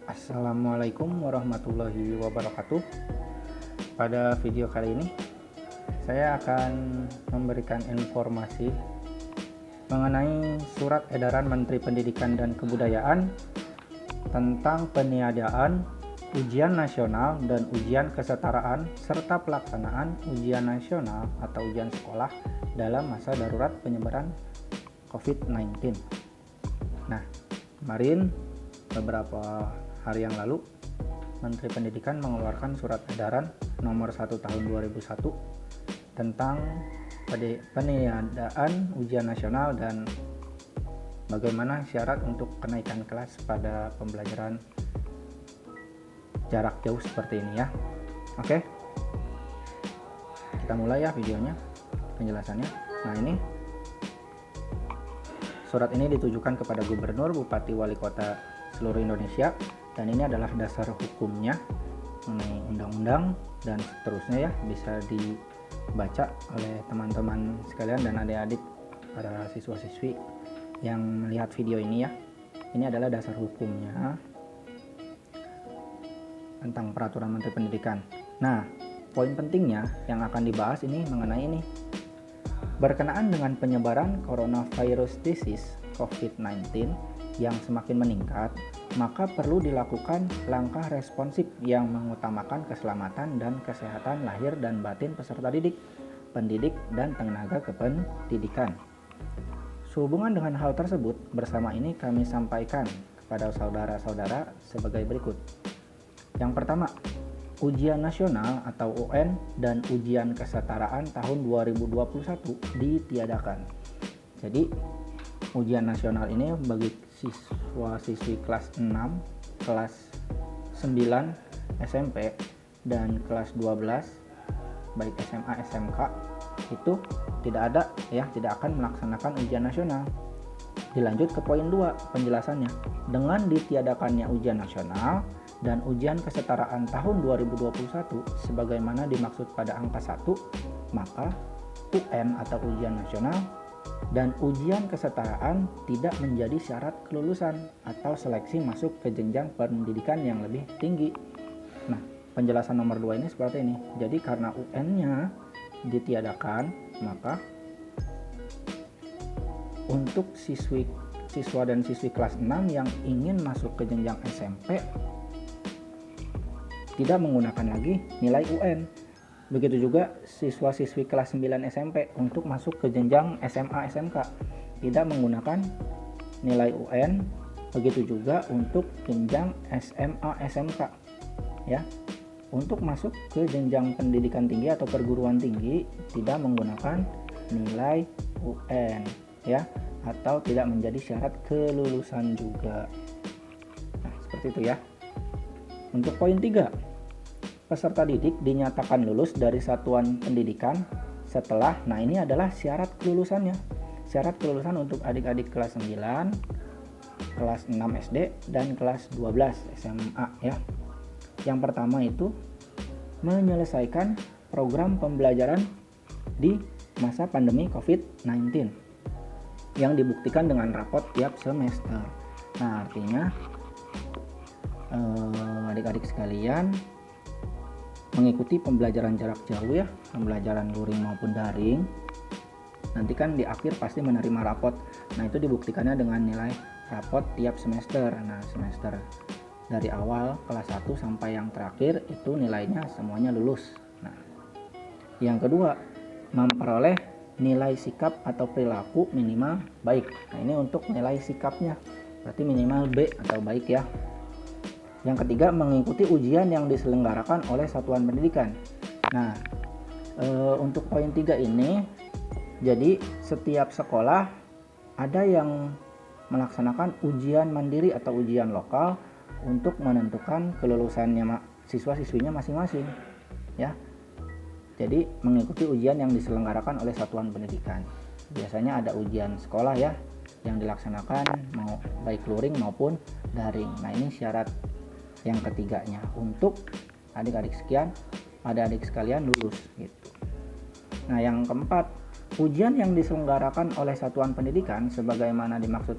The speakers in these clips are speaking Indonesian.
Assalamualaikum warahmatullahi wabarakatuh. Pada video kali ini saya akan memberikan informasi mengenai surat edaran Menteri Pendidikan dan Kebudayaan tentang peniadaan ujian nasional dan ujian kesetaraan serta pelaksanaan ujian nasional atau ujian sekolah dalam masa darurat penyebaran COVID-19. Nah, kemarin beberapa hari yang lalu Menteri Pendidikan mengeluarkan surat edaran nomor 1 tahun 2001 tentang peniadaan ujian nasional dan bagaimana syarat untuk kenaikan kelas pada pembelajaran jarak jauh seperti ini ya. Oke, kita mulai ya videonya, penjelasannya. Nah, ini surat ini ditujukan kepada gubernur, bupati, wali kota seluruh Indonesia, dan ini adalah dasar hukumnya mengenai undang-undang dan seterusnya ya, bisa dibaca oleh teman-teman sekalian dan adik-adik para siswa-siswi yang melihat video ini ya. Ini adalah dasar hukumnya tentang peraturan Menteri Pendidikan. Nah, poin pentingnya yang akan dibahas ini mengenai ini. Berkenaan dengan penyebaran coronavirus disease COVID-19 yang semakin meningkat, maka perlu dilakukan langkah responsif yang mengutamakan keselamatan dan kesehatan lahir dan batin peserta didik, pendidik, dan tenaga kependidikan. Sehubungan dengan hal tersebut, bersama ini kami sampaikan kepada saudara-saudara sebagai berikut. Yang pertama, ujian nasional atau UN dan ujian kesetaraan tahun 2021 ditiadakan. Jadi, ujian nasional ini bagi siswa-siswi kelas 6, kelas 9 SMP, dan kelas 12 baik SMA, SMK itu tidak ada ya, tidak akan melaksanakan ujian nasional. Dilanjut ke poin 2 penjelasannya. Dengan ditiadakannya ujian nasional dan ujian kesetaraan tahun 2021 sebagaimana dimaksud pada angka 1, maka UN atau ujian nasional dan ujian kesetaraan tidak menjadi syarat kelulusan atau seleksi masuk ke jenjang pendidikan yang lebih tinggi. Nah, penjelasan nomor 2 ini seperti ini. Jadi karena UN-nya ditiadakan, maka untuk siswa dan siswi kelas 6 yang ingin masuk ke jenjang SMP tidak menggunakan lagi nilai UN. Begitu juga siswa-siswi kelas 9 SMP untuk masuk ke jenjang SMA, SMK tidak menggunakan nilai UN. Begitu juga untuk jenjang SMA, SMK ya. Untuk masuk ke jenjang pendidikan tinggi atau perguruan tinggi tidak menggunakan nilai UN ya, atau tidak menjadi syarat kelulusan juga. Nah, seperti itu ya. Untuk poin 3, peserta didik dinyatakan lulus dari satuan pendidikan setelah, nah ini adalah syarat kelulusannya. Syarat kelulusan untuk adik-adik kelas 9, kelas 6 SD, dan kelas 12 SMA ya. Yang pertama itu menyelesaikan program pembelajaran di masa pandemi COVID-19 yang dibuktikan dengan rapot tiap semester. Nah, artinya adik-adik sekalian mengikuti pembelajaran jarak jauh ya, pembelajaran luring maupun daring, nanti kan di akhir pasti menerima rapot. Nah, itu dibuktikannya dengan nilai rapot tiap semester. Nah, semester dari awal kelas 1 sampai yang terakhir itu nilainya semuanya lulus. Nah, yang kedua, memperoleh nilai sikap atau perilaku minimal baik. Nah, ini untuk nilai sikapnya, berarti minimal B atau baik ya. Yang ketiga, mengikuti ujian yang diselenggarakan oleh satuan pendidikan. Nah, untuk poin 3 ini, jadi setiap sekolah ada yang melaksanakan ujian mandiri atau ujian lokal untuk menentukan kelulusannya siswa-siswinya masing-masing ya. Jadi mengikuti ujian yang diselenggarakan oleh satuan pendidikan. Biasanya ada ujian sekolah ya yang dilaksanakan mau baik luring maupun daring. Nah, ini syarat yang ketiganya untuk adik-adik sekalian lulus gitu. Nah, yang keempat, ujian yang diselenggarakan oleh satuan pendidikan sebagaimana dimaksud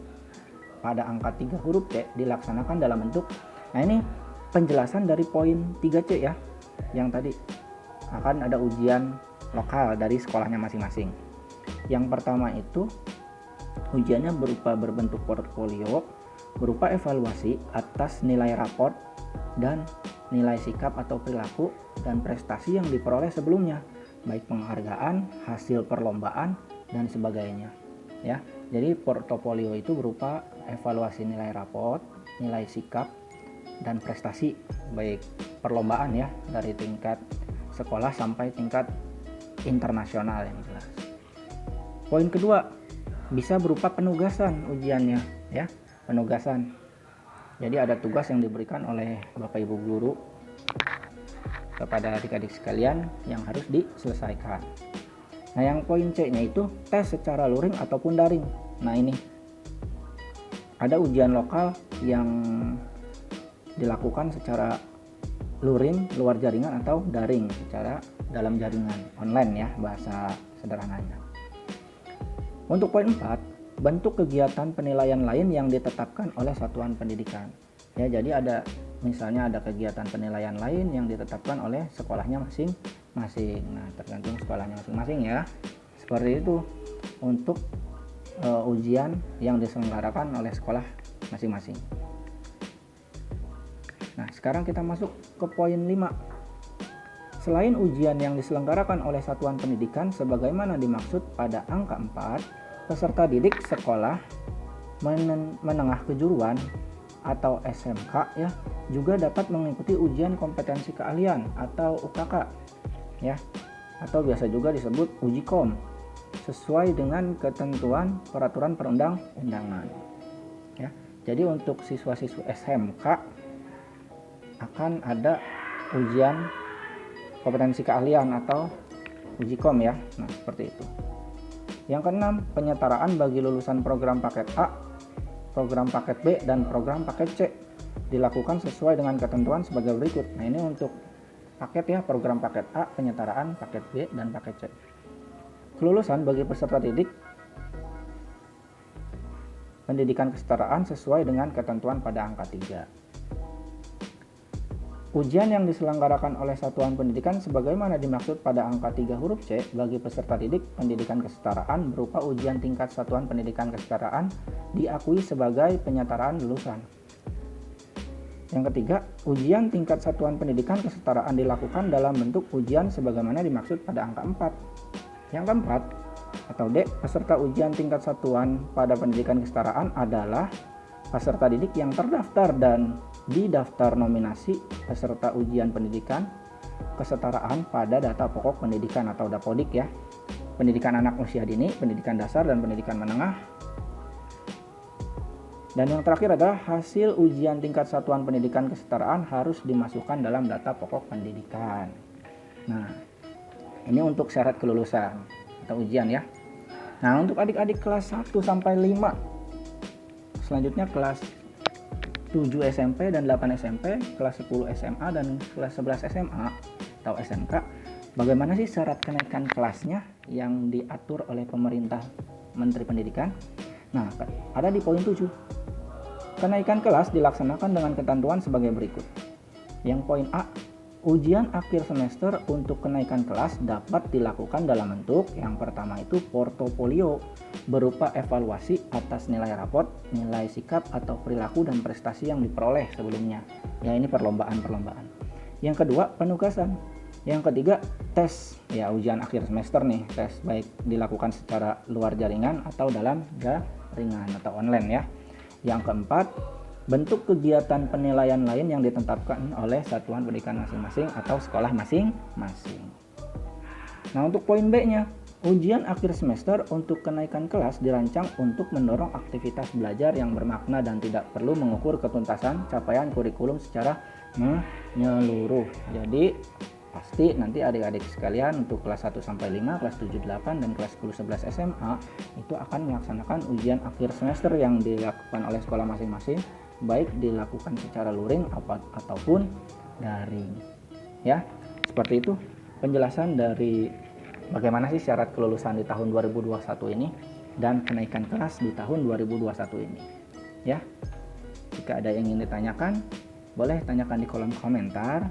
pada angka 3 huruf C dilaksanakan dalam bentuk Nah, ini penjelasan dari poin 3C ya, yang tadi akan ada ujian lokal dari sekolahnya masing-masing. Yang pertama itu ujiannya berupa berbentuk portfolio, berupa evaluasi atas nilai raport dan nilai sikap atau perilaku dan prestasi yang diperoleh sebelumnya, baik penghargaan, hasil perlombaan dan sebagainya. Ya, jadi portofolio itu berupa evaluasi nilai raport, nilai sikap dan prestasi, baik perlombaan ya dari tingkat sekolah sampai tingkat internasional yang jelas. Poin kedua, bisa berupa penugasan ujiannya ya, penugasan. Jadi ada tugas yang diberikan oleh Bapak Ibu guru kepada adik-adik sekalian yang harus diselesaikan. Nah, yang poin C-nya itu tes secara luring ataupun daring. Nah, ini ada ujian lokal yang dilakukan secara luring, luar jaringan, atau daring secara dalam jaringan online ya, bahasa sederhananya. Untuk poin 4, bentuk kegiatan penilaian lain yang ditetapkan oleh satuan pendidikan. Ya, jadi misalnya ada kegiatan penilaian lain yang ditetapkan oleh sekolahnya masing-masing. Nah, tergantung sekolahnya masing-masing ya. Seperti itu untuk ujian yang diselenggarakan oleh sekolah masing-masing. Nah, sekarang kita masuk ke poin 5. Selain ujian yang diselenggarakan oleh satuan pendidikan sebagaimana dimaksud pada angka 4, peserta didik sekolah menengah kejuruan atau SMK ya juga dapat mengikuti ujian kompetensi keahlian atau UKK ya, atau biasa juga disebut uji kom sesuai dengan ketentuan peraturan perundang-undangan ya. Jadi untuk siswa-siswa SMK akan ada ujian kompetensi keahlian atau uji kom ya. Nah, seperti itu. Yang keenam, penyetaraan bagi lulusan program paket A, program paket B, dan program paket C dilakukan sesuai dengan ketentuan sebagai berikut. Nah, ini untuk paket ya, program paket A, penyetaraan paket B, dan paket C. Kelulusan bagi peserta didik pendidikan kesetaraan sesuai dengan ketentuan pada angka 3. Ujian yang diselenggarakan oleh satuan pendidikan sebagaimana dimaksud pada angka 3 huruf C bagi peserta didik pendidikan kesetaraan berupa ujian tingkat satuan pendidikan kesetaraan diakui sebagai penyetaraan lulusan. Yang ketiga, ujian tingkat satuan pendidikan kesetaraan dilakukan dalam bentuk ujian sebagaimana dimaksud pada angka 4. Yang keempat, atau D, peserta ujian tingkat satuan pada pendidikan kesetaraan adalah peserta didik yang terdaftar dan di daftar nominasi peserta ujian pendidikan kesetaraan pada data pokok pendidikan atau Dapodik ya, pendidikan anak usia dini, pendidikan dasar, dan pendidikan menengah. Dan yang terakhir adalah hasil ujian tingkat satuan pendidikan kesetaraan harus dimasukkan dalam data pokok pendidikan. Nah, ini untuk syarat kelulusan atau ujian ya. Nah, untuk adik-adik kelas 1 sampai 5, selanjutnya kelas 7 SMP dan 8 SMP, kelas 10 SMA dan kelas 11 SMA atau SMK, bagaimana sih syarat kenaikan kelasnya yang diatur oleh pemerintah Menteri Pendidikan? Nah, ada di poin 7. Kenaikan kelas dilaksanakan dengan ketentuan sebagai berikut. Yang poin A, ujian akhir semester untuk kenaikan kelas dapat dilakukan dalam bentuk yang pertama itu portofolio berupa evaluasi atas nilai raport, nilai sikap atau perilaku dan prestasi yang diperoleh sebelumnya. Ya, ini perlombaan-perlombaan. Yang kedua, penugasan. Yang ketiga, tes. Ya, ujian akhir semester nih, tes baik dilakukan secara luar jaringan atau dalam jaringan atau online ya. Yang keempat, bentuk kegiatan penilaian lain yang ditetapkan oleh satuan pendidikan masing-masing atau sekolah masing-masing. Nah, untuk poin B-nya, ujian akhir semester untuk kenaikan kelas dirancang untuk mendorong aktivitas belajar yang bermakna dan tidak perlu mengukur ketuntasan capaian kurikulum secara menyeluruh. Jadi, pasti nanti adik-adik sekalian untuk kelas 1 sampai 5, kelas 7 8 dan kelas 10 11 SMA itu akan melaksanakan ujian akhir semester yang dilakukan oleh sekolah masing-masing, baik dilakukan secara luring ataupun daring. Ya, seperti itu penjelasan dari bagaimana sih syarat kelulusan di tahun 2021 ini dan kenaikan kelas di tahun 2021 ini. Ya, jika ada yang ingin ditanyakan, boleh tanyakan di kolom komentar.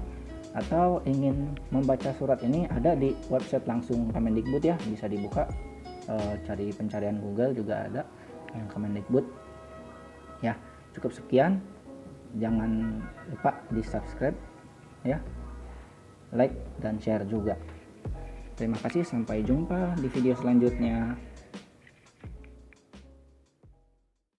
Atau ingin membaca surat ini, ada di website langsung Kemendikbud ya, bisa dibuka, cari pencarian Google juga ada yang Kemendikbud ya. Cukup sekian, jangan lupa di subscribe ya, like dan share juga. Terima kasih, sampai jumpa di video selanjutnya.